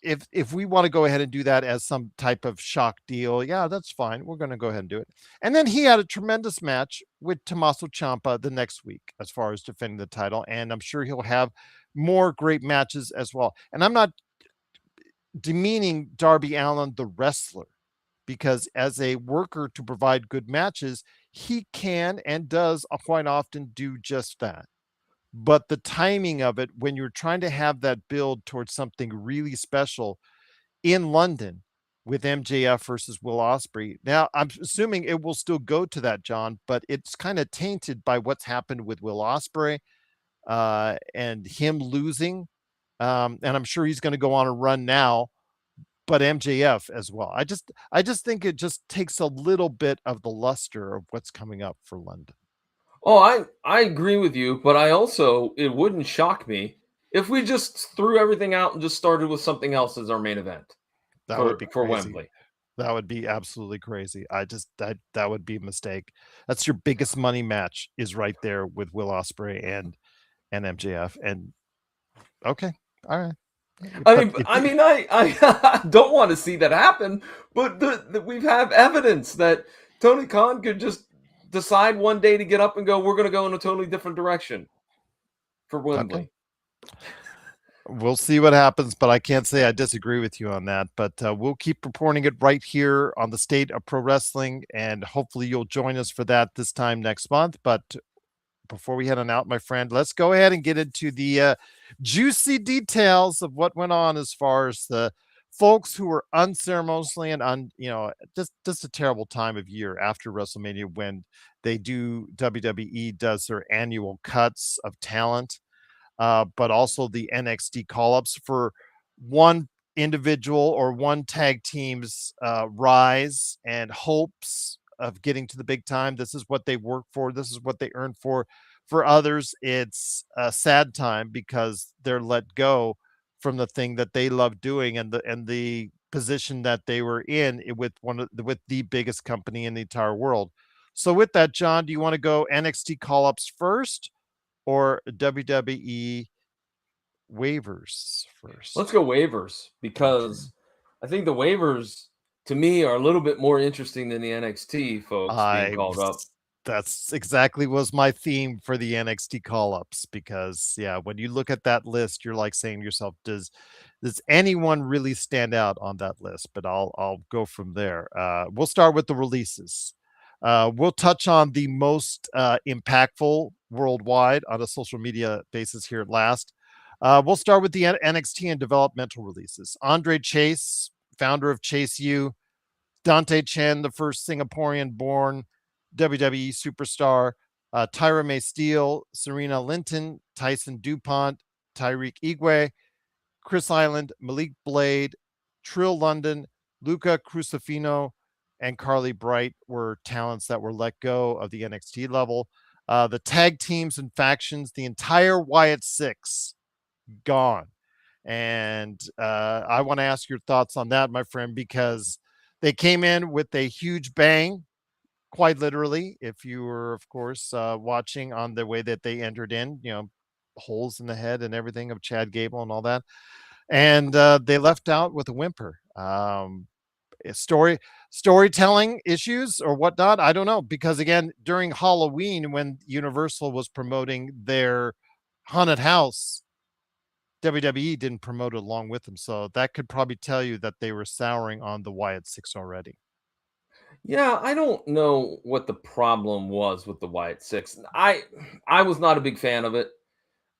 if we want to go ahead and do that as some type of shock deal, yeah, that's fine. We're going to go ahead and do it. And then he had a tremendous match with Tommaso Ciampa the next week as far as defending the title, and I'm sure he'll have more great matches as well. And I'm not demeaning Darby Allin the wrestler, because as a worker to provide good matches, he can and does quite often do just that. But the timing of it, when you're trying to have that build towards something really special in London with MJF versus Will Ospreay. Now, I'm assuming it will still go to that, John, but it's kind of tainted by what's happened with Will Ospreay and him losing. And I'm sure he's going to go on a run now, but MJF as well. I just think it just takes a little bit of the luster of what's coming up for London. Oh, I agree with you, but it wouldn't shock me if we just threw everything out and just started with something else as our main event That would be for crazy. Wembley. That would be absolutely crazy. That would be a mistake. That's your biggest money match is right there with Will Ospreay and MJF. And okay, all right. But I don't want to see that happen, but we've have evidence that Tony Khan could just decide one day to get up and go, we're going to go in a totally different direction for Wembley. Okay. We'll see what happens, but I can't say I disagree with you on that. But we'll keep reporting it right here on the State of Pro Wrestling, and hopefully you'll join us for that this time next month. But before we head on out, my friend, let's go ahead and get into the juicy details of what went on as far as the folks who were unceremoniously and just a terrible time of year after WrestleMania when WWE does their annual cuts of talent. But also the NXT call-ups for one individual or one tag team's rise and hopes of getting to the big time. This is what they work for. This is what they earn for. For others, it's a sad time because they're let go from the thing that they love doing and the position that they were in with with the biggest company in the entire world. So with that, John, do you want to go NXT call-ups first or WWE waivers first? Let's go waivers because I think the waivers to me are a little bit more interesting than the NXT folks being called up. That's exactly was my theme for the NXT call-ups because yeah, when you look at that list, you're like saying to yourself, does anyone really stand out on that list? But I'll go from there. We'll start with the releases. We'll touch on the most impactful worldwide on a social media basis here at last. We'll start with the NXT and developmental releases. Andre Chase, founder of Chase U, Dante Chen, the first Singaporean-born WWE superstar, Tyra May Steele, Serena Linton, Tyson DuPont, Tyreek Igwe, Chris Island, Malik Blade, Trill London, Luca Crucifino, and Carly Bright were talents that were let go of the NXT level. The tag teams and factions, the entire Wyatt Six, gone. And I want to ask your thoughts on that, my friend, because they came in with a huge bang, quite literally. If you were, of course, watching on the way that they entered in, holes in the head and everything of Chad Gable and all that. And they left out with a whimper. Storytelling issues or whatnot, I don't know, because again, during Halloween when Universal was promoting their haunted house, WWE didn't promote it along with them, so that could probably tell you that they were souring on the Wyatt Six already. Yeah, I don't know what the problem was with the Wyatt Six. I was not a big fan of it.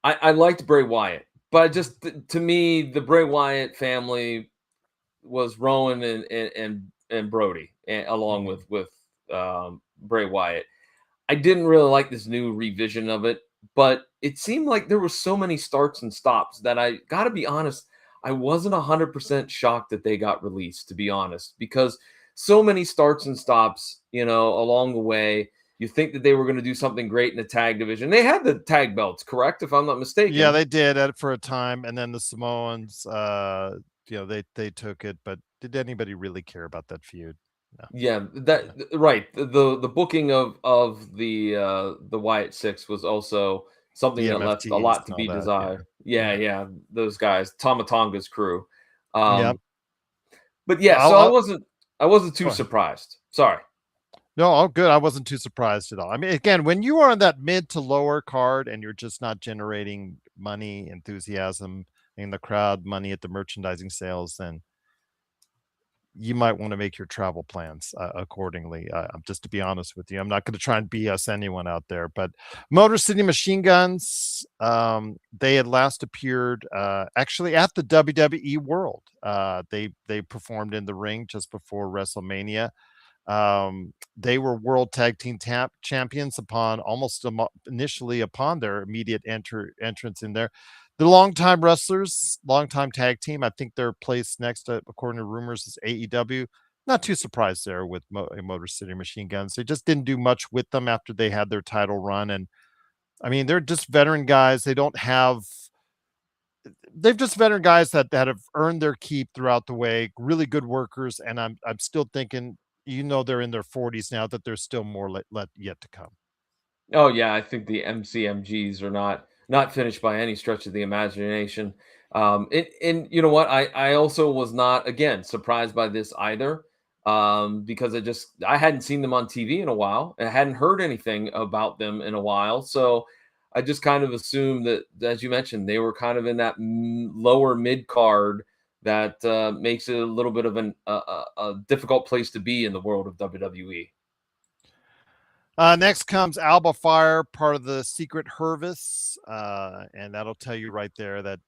I liked Bray Wyatt, but to me, the Bray Wyatt family was Rowan and Brody, along Mhm. with Bray Wyatt. I didn't really like this new revision of it, but it seemed like there were so many starts and stops that I got to be honest, I wasn't 100% shocked that they got released, to be honest, because so many starts and stops, along the way. You think that they were going to do something great in the tag division. They had the tag belts, correct? If I'm not Yeah, mistaken. they did it for a time, and then the Samoans, they took it. But did anybody really care about that feud? No. Yeah, Yeah. right. The booking of the Wyatt Six was also something The that left a MFTs lot to and all be that. Yeah. desired. Yeah, Yeah. yeah, those guys, Tamatonga's crew. Yep. Um, but yeah, I'll, so I I'll wasn't go too ahead. surprised. Sorry. No, all good. I wasn't too surprised at all. I mean, again, when you are on that mid to lower card and you're just not generating money, enthusiasm in the crowd, money at the merchandising sales, then you might want to make your travel plans accordingly. Just to be honest with you, I'm not going to try and BS anyone out there, but Motor City Machine Guns, they had last appeared actually at the WWE World. They performed in the ring just before WrestleMania. They were world tag team champions upon almost initially upon their immediate entrance in there. The longtime wrestlers, longtime tag team. I think they're placed next, according to rumors, is AEW. Not too surprised there with Motor City Machine Guns. They just didn't do much with them after they had their title run, and I mean they're just veteran guys. They don't have they've just veteran guys that have earned their keep throughout the way, really good workers, and I'm still thinking, they're in their 40s now, that there's still more yet to come. Oh yeah, I think the MCMGs are not finished by any stretch of the imagination. And you know what? I also was not again surprised by this either, because I hadn't seen them on TV in a while. I hadn't heard anything about them in a while, so I just kind of assumed that, as you mentioned, they were kind of in that lower mid card that makes it a little bit of a difficult place to be in the world of WWE. Next comes Alba Fire, part of the Secret Hervis, and that'll tell you right there that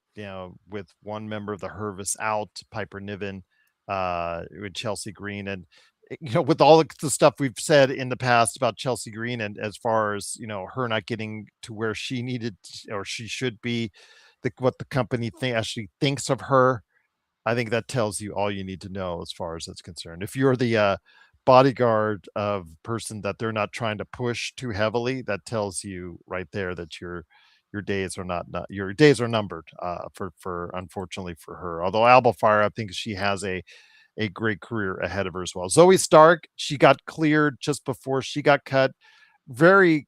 with one member of the Hervis out, Piper Niven, with Chelsea Green, and with all the stuff we've said in the past about Chelsea Green, and as far as her not getting to where she needed or she should be, what the company actually thinks of her, I think that tells you all you need to know as far as that's concerned. If you're the bodyguard of person that they're not trying to push too heavily, that tells you right there that your days are not your days are numbered, for unfortunately for her. Although Alba Fire, I think she has a great career ahead of her as well. Zoe Stark, she got cleared just before she got cut. Very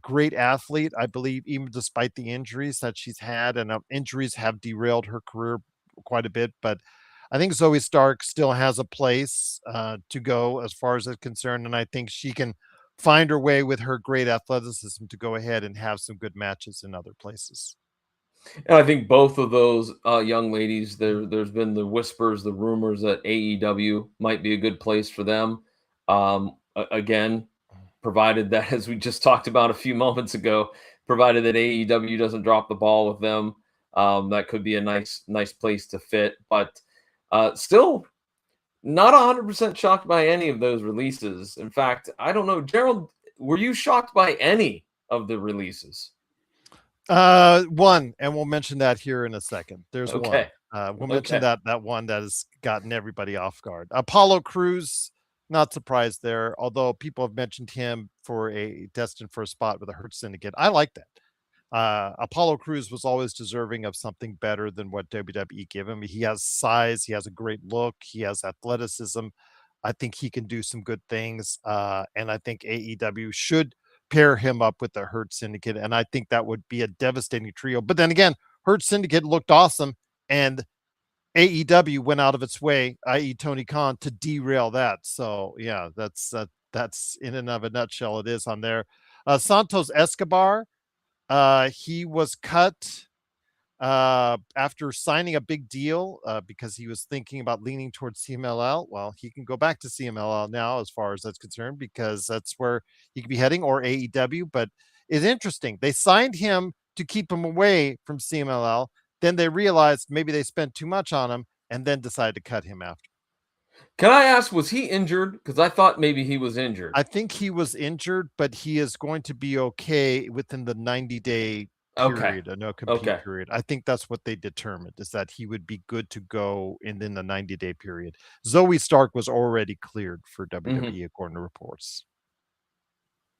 great athlete, I believe, even despite the injuries that she's had, and injuries have derailed her career quite a bit. But I think Zoe Stark still has a place to go as far as it's concerned, and I think she can find her way with her great athleticism to go ahead and have some good matches in other places. And I think both of those young ladies, there's been the whispers, the rumors that AEW might be a good place for them. Again, provided that, as we just talked about a few moments ago, provided that AEW doesn't drop the ball with them, that could be a nice place to fit. But still, not 100% shocked by any of those releases. In fact, I don't know, Gerald, were you shocked by any of the releases? One, and we'll mention that here in a second. There's one. Okay, We'll mention okay. that one that has gotten everybody off guard. Apollo Cruz, not surprised there, although people have mentioned him for a destined for a spot with the Hurt Syndicate. I like that. Apollo Cruz was always deserving of something better than what WWE gave him. He has size, he has a great look, he has athleticism. I think he can do some good things, and I think AEW should pair him up with the Hurt Syndicate, and I think that would be a devastating trio. But then again, Hurt Syndicate looked awesome, and AEW went out of its way, i.e., Tony Khan, to derail that. So yeah, that's in and of a nutshell. It is on there. Santos Escobar, he was cut after signing a big deal because he was thinking about leaning towards CMLL. Well, he can go back to CMLL now, as far as that's concerned, because that's where he could be heading, or AEW. But it's interesting. They signed him to keep him away from CMLL. Then they realized maybe they spent too much on him, and then decided to cut him after. Can I ask, was he injured? Because I thought maybe he was injured. I think he was injured, but he is going to be okay within the 90-day Okay. period, a no compete Okay. period. I think that's what they determined, is that he would be good to go in the 90-day period. Zoe Stark was already cleared for Mhm. WWE according to reports.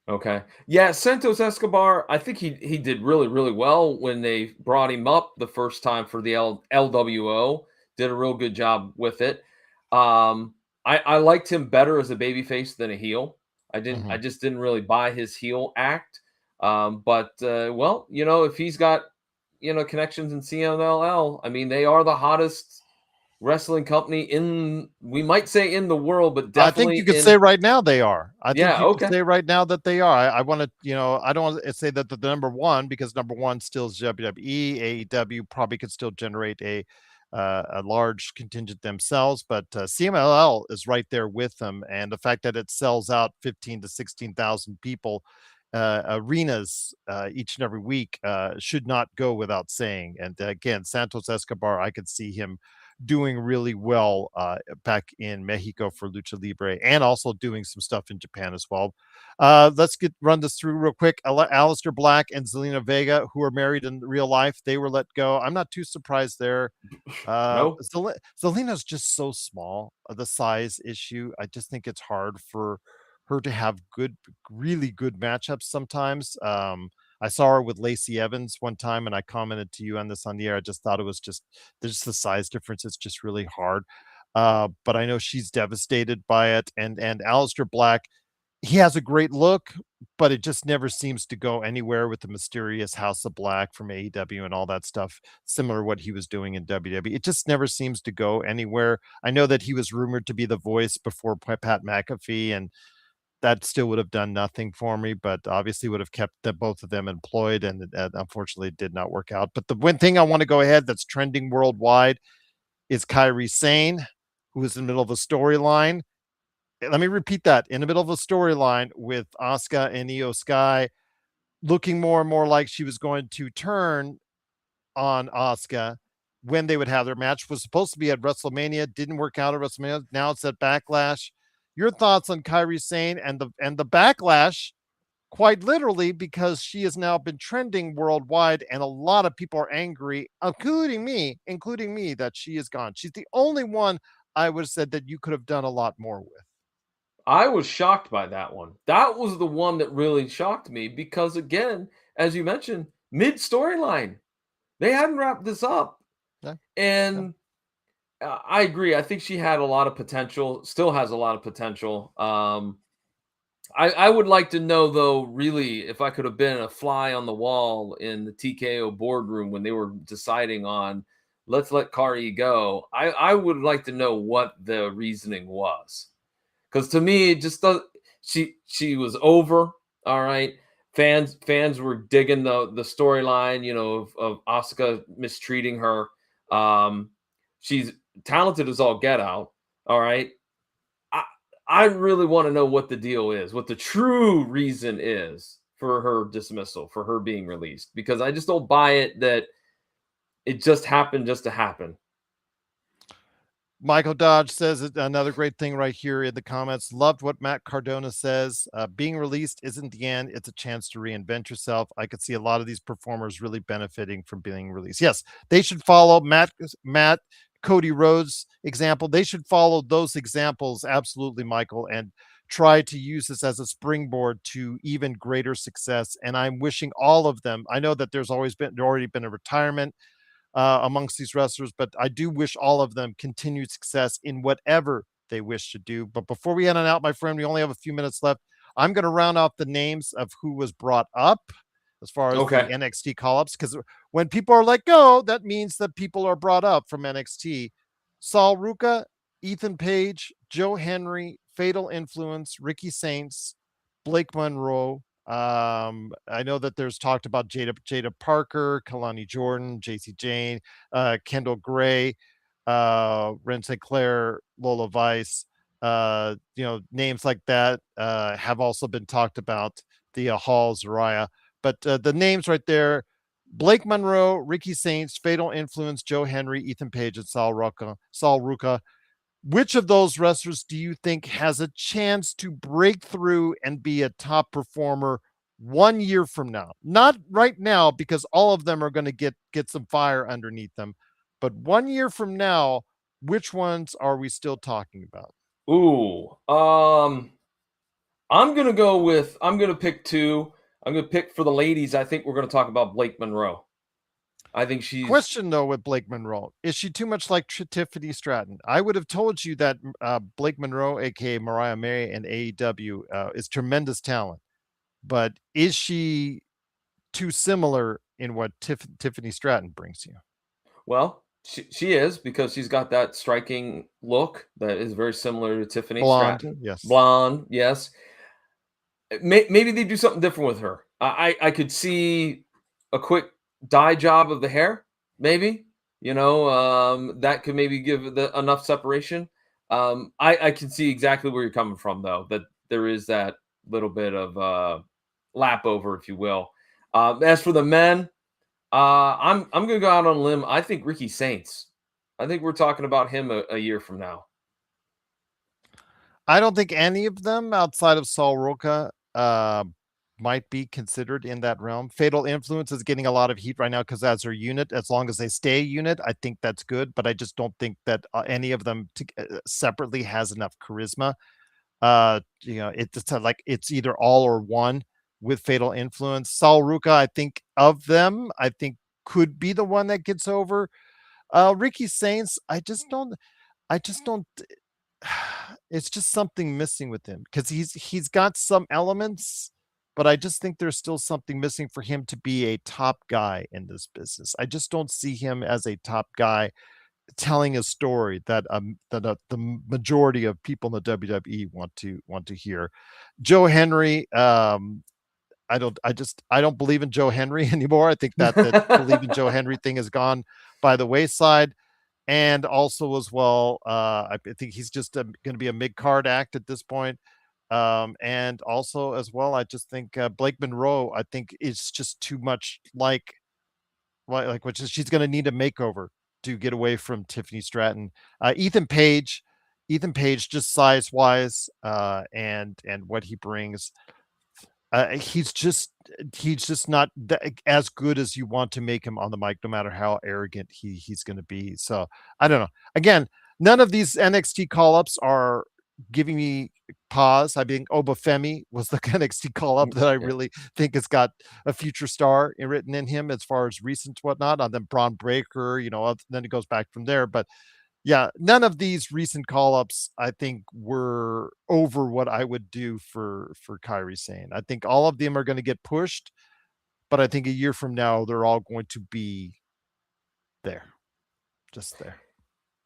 Okay. Yeah, Santos Escobar, I think he did really, really well when they brought him up the first time for the LWO. Did a real good job with it. I liked him better as a babyface than a heel. I Mhm. just didn't really buy his heel act. But well, if he's got connections in CMLL, I mean, they are the hottest wrestling company in, we might say, in the world, but I think definitely you could say in. right now they are. I think Yeah, you could okay. say right now that they are. I want to, I don't want to say that the number one, because number one still is WWE. AEW probably could still generate a large contingent themselves, but CMLL is right there with them, and the fact that it sells out 15 to 16,000 people arenas each and every week should not go without saying. And again, Santos Escobar, I could see him doing really well back in Mexico for Lucha Libre, and also doing some stuff in Japan as well. Let's run this through real quick. Aleister Black and Zelina Vega, who are married in real life, they were let go. I'm not too surprised there. No. Zelina's just so small. The size issue. I just think it's hard for her to have really good matchups sometimes. I saw her with Lacey Evans one time, and I commented to you on this on the air. I just thought it was just there's the size difference. It's just really hard. But I know she's devastated by it. And Aleister Black, he has a great look, but it just never seems to go anywhere with the mysterious House of Black from AEW and all that stuff, similar to what he was doing in WWE. It just never seems to go anywhere. I know that he was rumored to be the voice before Pat McAfee, and that still would have done nothing for me, but obviously would have kept both of them employed, and unfortunately it did not work out. But the one thing I want to go ahead that's trending worldwide is Kairi Sane, who is in the middle of a storyline. Let me repeat that, in the middle of a storyline with Asuka and Io Sky, looking more and more like she was going to turn on Asuka when they would have their match. Was supposed to be at WrestleMania, didn't work out at WrestleMania. Now it's at Backlash. Your thoughts on Kairi Sane and the backlash, quite literally, because she has now been trending worldwide, and a lot of people are angry, including me, that she is gone. She's the only one I would have said that you could have done a lot more with. I was shocked by that one. That was the one that really shocked me because, again, as you mentioned, mid storyline, they hadn't wrapped this up. Yeah, yeah. And I agree. I think she had a lot of potential, still has a lot of potential. I would like to know, though, really, if I could have been a fly on the wall in the TKO boardroom when they were deciding on, let's let Kari go. I would like to know what the reasoning was, because to me it just does. She was over. All right, fans were digging the storyline, of Asuka mistreating her. She's talented as all get out. All right, I I really want to know what the deal is, what the true reason is for her dismissal, for her being released, because I just don't buy it that it just happened just to happen. Michael Dodge says another great thing right here in the comments. Loved what Matt Cardona says. Being released isn't the end; it's a chance to reinvent yourself. I could see a lot of these performers really benefiting from being released. Yes, they should follow Matt Cody Rhodes example. They should follow those examples, absolutely, Michael, and try to use this as a springboard to even greater success. And I'm wishing all of them. I know that there's already been a retirement amongst these wrestlers, but I do wish all of them continued success in whatever they wish to do. But before we end on out, my friend, we only have a few minutes left. I'm going to round off the names of who was brought up as far as the Okay. NXT call ups, because when people are let go, that means that people are brought up from NXT. Saul Ruka, Ethan Page, Joe Henry, Fatal Influence, Ricky Saints, Blake Monroe. I know that there's talked about Jada Parker, Kalani Jordan, JC Jane, Kendall Gray, Ren St. Clair, Lola Vice. Names like that have also been talked about. The Hall, Zariah. But the names right there: Blake Monroe, Ricky Saints, Fatal Influence, Joe Henry, Ethan Page, and Saul Ruka. which of those wrestlers do you think has a chance to break through and be a top performer 1 year from now? Not right now, because all of them are going to get some fire underneath them. But 1 year from now, which ones are we still talking about? Ooh, I'm gonna pick two. I'm gonna pick for the ladies. I think we're gonna talk about Blake Monroe. I think she's Question though with Blake Monroe, is she too much like Tiffany Stratton? I would have told you that Blake Monroe, aka Mariah May, and AEW is tremendous talent, but is she too similar in what Tiffany Stratton brings you? well, she is, because she's got that striking look that is very similar to Tiffany Blonde, Stratton. yes. Blonde, yes. Maybe they do something different with her. I could see a quick dye job of the hair, maybe. That could maybe give enough separation. I can see exactly where you're coming from, though. That there is that little bit of lap over, if you will. As for the men, I'm gonna go out on a limb. I think Ricky Saints. I think we're talking about him a year from now. I don't think any of them outside of Saul Roca might be considered in that realm. Fatal Influence is getting a lot of heat right now because as their unit, as long as they stay a unit, I think that's good. But I just don't think that any of them separately has enough charisma. It's like it's either all or one with Fatal Influence. Saul Ruka, I think of them, I think could be the one that gets over. Ricky Saints, I just don't it's just something missing with him because he's got some elements, but I just think there's still something missing for him to be a top guy in this business. I just don't see him as a top guy telling a story that the majority of people in the WWE want to hear. Joe Henry, I don't believe in Joe Henry anymore. I think that believe in Joe Henry thing has gone by the wayside. And also as well, I think he's just going to be a mid card act at this point. And also as well, I just think Blake Monroe, I think is just too much which is she's going to need a makeover to get away from Tiffany Stratton. Ethan Page, just size wise, and what he brings. He's just not as good as you want to make him on the mic, no matter how arrogant he's going to be. So I don't know. Again, none of these NXT call ups are giving me pause. I mean, Obafemi was the NXT call up that I really think has got a future star written in him as far as recent whatnot. And then Braun Breaker, then it goes back from there. But yeah, none of these recent call-ups, I think, were over what I would do for Kairi Sane. I think all of them are going to get pushed, but I think a year from now, they're all going to be there, just there.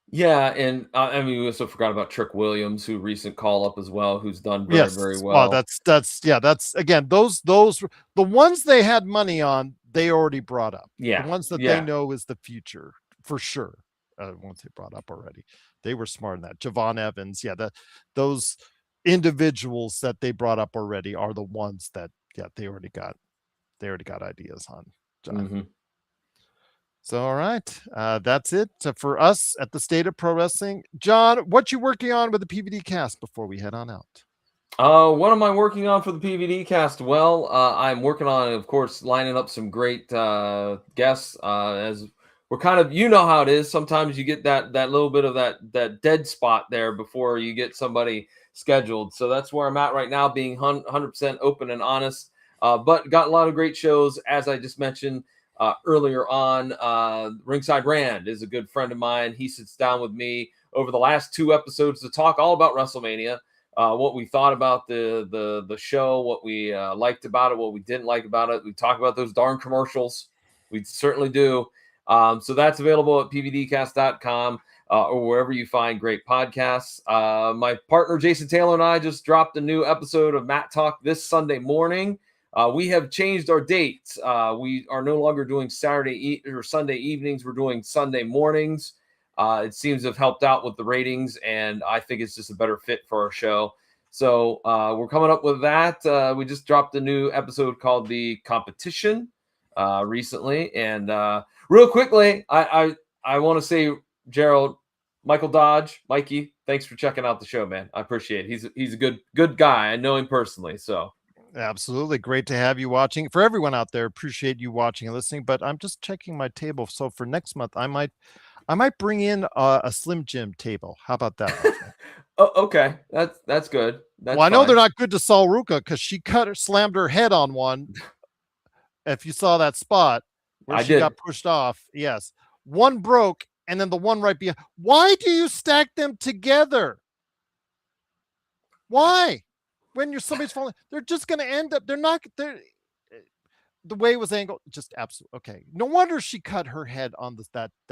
Yeah, and I mean, we also forgot about Trick Williams, who recent call up as well, who's done very, Yes. very Well, well. that's again, those the ones they had money on, they already brought up. Yeah, The ones that they know is the future for sure. Once they brought up already, they were smart in that. Javon Evans, those individuals that they brought up already are the ones that they already got ideas on. John. Mm-hmm. So all right, that's it for us at the State of Pro Wrestling. John, what you working on with the PVD cast before we head on out? What am I working on for the PVD cast? Well, I'm working on, of course, lining up some great guests. As we're kind of, how it is. Sometimes you get that little bit of that dead spot there before you get somebody scheduled. So that's where I'm at right now, being 100% open and honest. But got a lot of great shows, as I just mentioned earlier on. Ringside Rand is a good friend of mine. He sits down with me over the last 2 episodes to talk all about Wrestlemania. What we thought about the show, what we liked about it, what we didn't like about it. We talk about those darn commercials. We certainly do. So that's available at pvdcast.com or wherever you find great podcasts. My partner, Jason Taylor, and I just dropped a new episode of Matt Talk this Sunday morning. We have changed our dates. We are no longer doing Saturday or Sunday evenings. We're doing Sunday mornings. It seems to have helped out with the ratings, and I think it's just a better fit for our show. So we're coming up with that. We just dropped a new episode called The Competition recently. And real quickly, I want to say, Gerald, Michael Dodge, Mikey, thanks for checking out the show, man. I appreciate it. He's a good guy. I know him personally, so. Absolutely. Great to have you watching. For everyone out there, appreciate you watching and listening, but I'm just checking my table. So for next month, I might bring in a Slim Jim table. How about that? Oh, okay. That's good. That's I know fine. they're not good to Sol Ruca because she slammed her head on one. If you saw that spot where she got pushed off. Yes. One broke and then the one right behind. Why do you stack them together? Why? When somebody's falling, they're just going to end up. The way it was angled, just absolutely okay. No wonder she cut her head on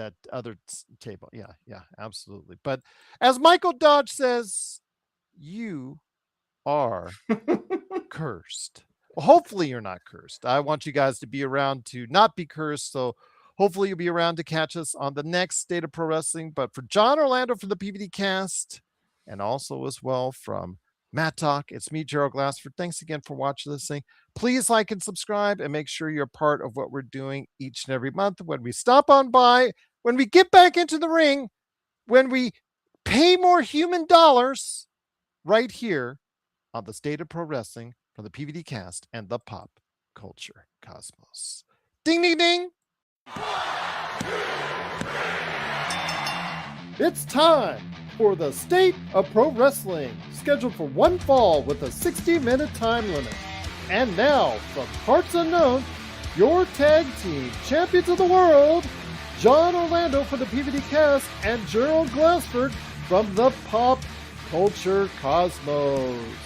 that other table. Yeah, absolutely. But as Michael Dodge says, you are cursed. Well, hopefully you're not cursed. I want you guys to be around to not be cursed. So hopefully you'll be around to catch us on the next State of Pro Wrestling. But for John Orlando from the PVDcast, and also as well from Matt Talk, it's me, Gerald Glassford. Thanks again for watching this thing. Please like and subscribe and make sure you're part of what we're doing each and every month. When we stop on by, when we get back into the ring, when we pay more human dollars right here on the State of Pro Wrestling from the PVDcast and the Pop Culture Cosmos. Ding, ding, ding. It's time for the State of Pro Wrestling, scheduled for one fall with a 60-minute time limit. And now, from parts unknown, your tag team champions of the world, John Orlando for the PVDcast and Gerald Glassford from the Pop Culture Cosmos.